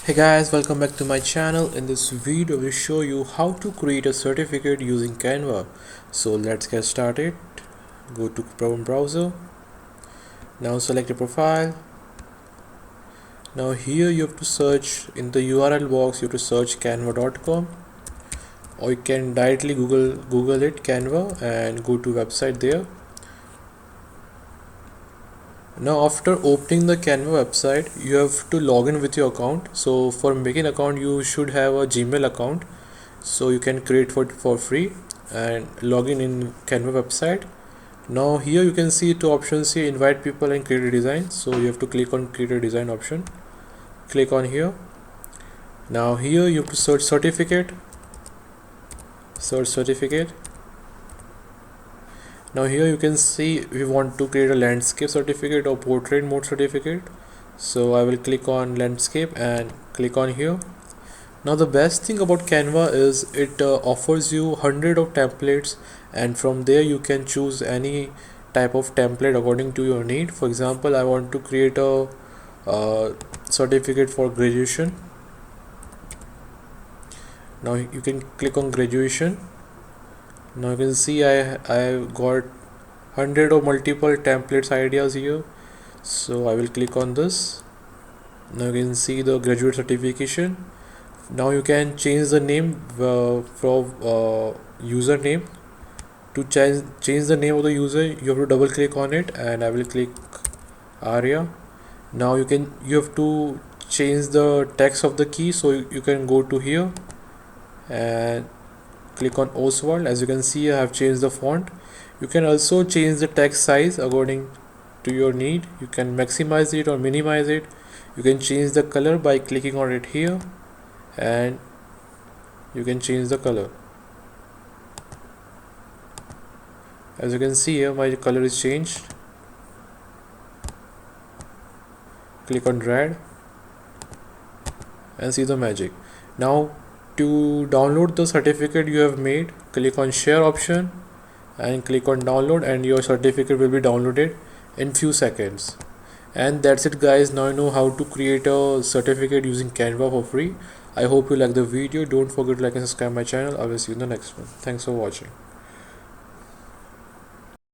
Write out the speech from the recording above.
Hey guys, welcome back to my channel. In this video, I will show you how to create a certificate using Canva. So let's get started. Go to Chrome browser. Now select your profile. Now here you have to search in the URL box. You have to search canva.com, or you can directly Google it Canva and go to website there. Now after opening the Canva website, you have to log in with your account. So for making account, you should have a Gmail account. So you can create for free and log in Canva website. Now here you can see two options here: invite people and create a design. So you have to click on create a design option. Click on here. Now here you have to search certificate. Search certificate. Now here you can see we want to create a landscape certificate or portrait mode certificate. So I will click on landscape and click on here. Now the best thing about Canva is it offers you hundred of templates, and from there you can choose any type of template according to your need. For example, I want to create a certificate for graduation. Now you can click on graduation. Now you can see I got hundred or multiple templates ideas here. So I will click on this. Now you can see the graduate certification. Now you can change the name from username. To change the name of the user, you have to double click on it, and I will click Arya. Now you have to change the text of the key, so you can go to here and click on Oswald. As you can see, I have changed the font. You can also change the text size according to your need. You can maximize it or minimize it. You can change the color by clicking on it here, and you can change the color. As you can see here, my color is changed. Click on drag and see the magic. Now to download the certificate you have made, click on share option and click on download, and your certificate will be downloaded in few seconds. And that's it guys. Now you know how to create a certificate using Canva for free. I hope you like the video. Don't forget to like and subscribe my channel. I will see you in the next one. Thanks for watching.